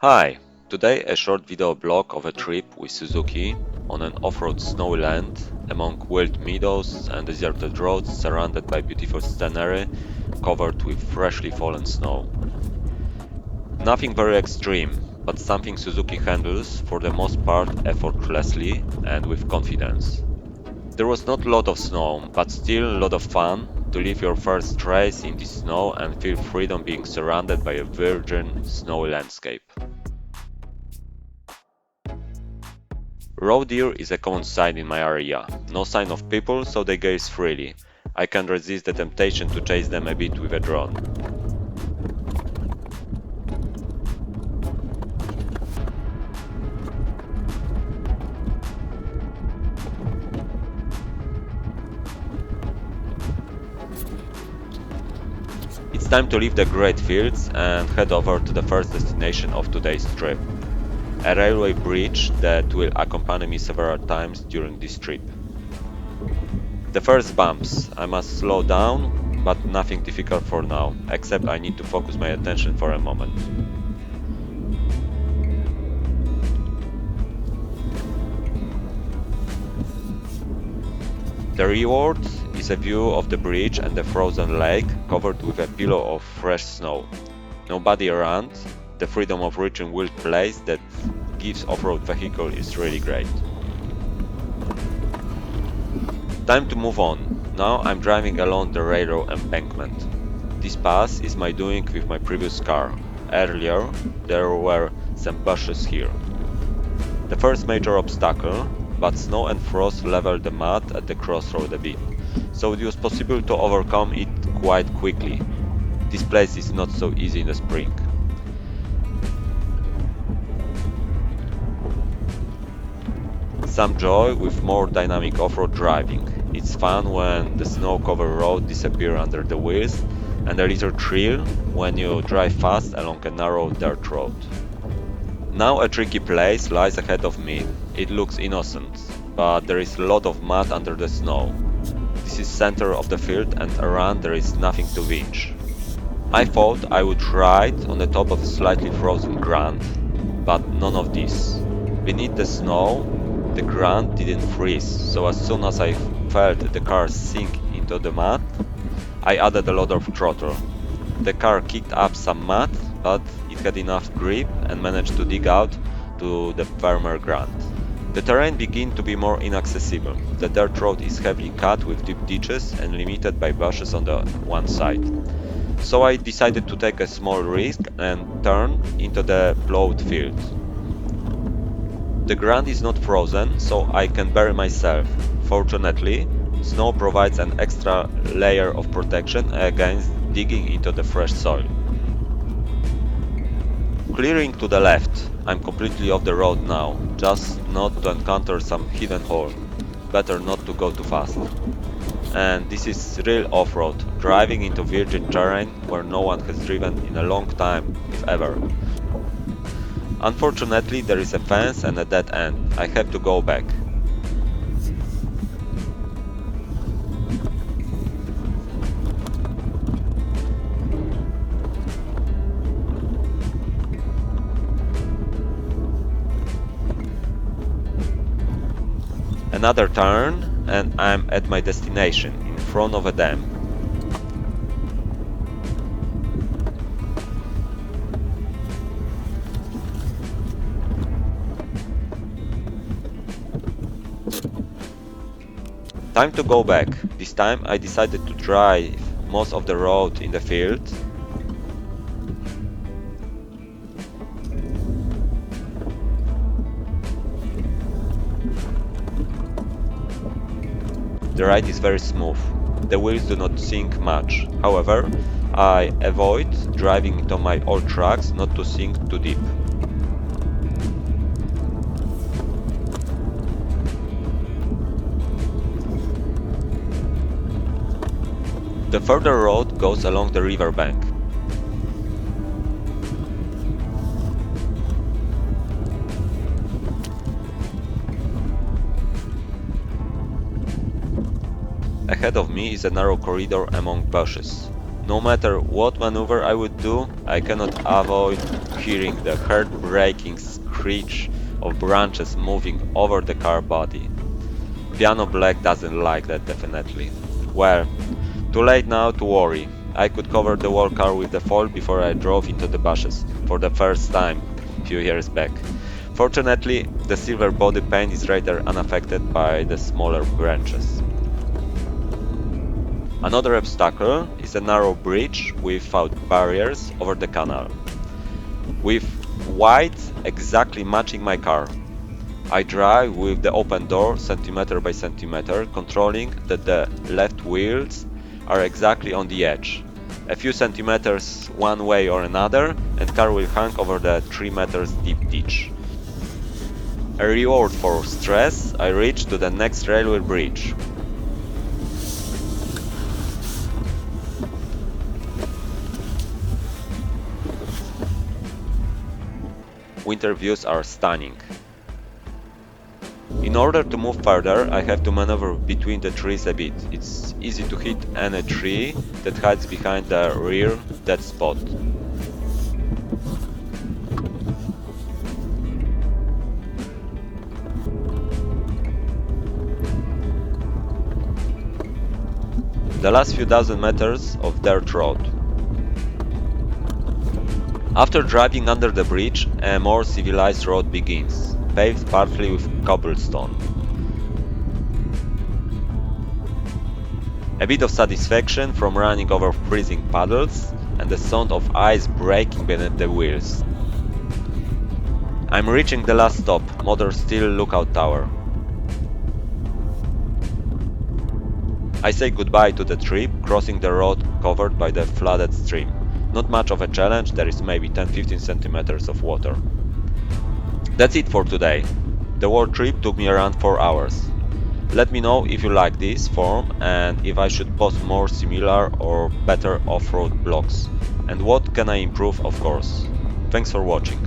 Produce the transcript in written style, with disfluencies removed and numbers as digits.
Hi! Today a short video blog of a trip with Suzuki on an off-road snowy land among wild meadows and deserted roads surrounded by beautiful scenery covered with freshly fallen snow. Nothing very extreme, but something Suzuki handles for the most part effortlessly and with confidence. There was not a lot of snow, but still a lot of fun to leave your first race in the snow and feel freedom being surrounded by a virgin, snowy landscape. Roe deer is a common sight in my area. No sign of people, so they gaze freely. I can't resist the temptation to chase them a bit with a drone. It's time to leave the great fields and head over to the first destination of today's trip. A railway bridge that will accompany me several times during this trip. The first bumps. I must slow down, but nothing difficult for now, except I need to focus my attention for a moment. The reward is a view of the bridge and the frozen lake covered with a pillow of fresh snow. Nobody around, the freedom of reaching wild place that gives off-road vehicle is really great. Time to move on. Now I'm driving along the railroad embankment. This pass is my doing with my previous car. Earlier, there were some bushes here. The first major obstacle, but snow and frost leveled the mud at the crossroad a bit, so it was possible to overcome it quite quickly. This place is not so easy in the spring. Some joy with more dynamic off-road driving. It's fun when the snow-covered road disappears under the wheels, and a little thrill when you drive fast along a narrow dirt road. Now a tricky place lies ahead of me. It looks innocent, but there is a lot of mud under the snow. This is center of the field and around there is nothing to reach. I thought I would ride on the top of a slightly frozen ground, but none of this. Beneath the snow, the ground didn't freeze, so as soon as I felt the car sink into the mud, I added a lot of throttle. The car kicked up some mud, but it had enough grip and managed to dig out to the firmer ground. The terrain began to be more inaccessible. The dirt road is heavily cut with deep ditches and limited by bushes on the one side. So I decided to take a small risk and turn into the plowed field. The ground is not frozen, so I can bury myself. Fortunately, snow provides an extra layer of protection against digging into the fresh soil. Clearing to the left. I'm completely off the road now, just not to encounter some hidden hole. Better not to go too fast. And this is real off-road, driving into virgin terrain where no one has driven in a long time, if ever. Unfortunately, there is a fence and a dead end. I have to go back. Another turn, and I'm at my destination, in front of a dam. Time to go back. This time I decided to drive most of the road in the field. The ride is very smooth. The wheels do not sink much. However, I avoid driving into my old tracks not to sink too deep. The further road goes along the river bank. Ahead of me is a narrow corridor among bushes. No matter what maneuver I would do, I cannot avoid hearing the heart-breaking screech of branches moving over the car body. Piano Black doesn't like that definitely. Well, too late now to worry. I could cover the whole car with the foil before I drove into the bushes, for the first time, few years back. Fortunately, the silver body paint is rather unaffected by the smaller branches. Another obstacle is a narrow bridge without barriers over the canal, with width exactly matching my car. I drive with the open door centimeter by centimeter, controlling that the left wheels are exactly on the edge. A few centimeters one way or another, and car will hang over the 3 meters deep ditch. A reward for stress, I reach to the next railway bridge. Winter views are stunning. In order to move further, I have to maneuver between the trees a bit. It's easy to hit any tree that hides behind the rear dead spot. The last few dozen meters of dirt road. After driving under the bridge, a more civilized road begins, paved partly with cobblestone. A bit of satisfaction from running over freezing puddles and the sound of ice breaking beneath the wheels. I'm reaching the last stop, Motor Steel Lookout Tower. I say goodbye to the trip, crossing the road covered by the flooded stream. Not much of a challenge, there is maybe 10-15 centimeters of water. That's it for today. The whole trip took me around 4 hours. Let me know if you like this form and if I should post more similar or better off-road blogs. And what can I improve, of course. Thanks for watching.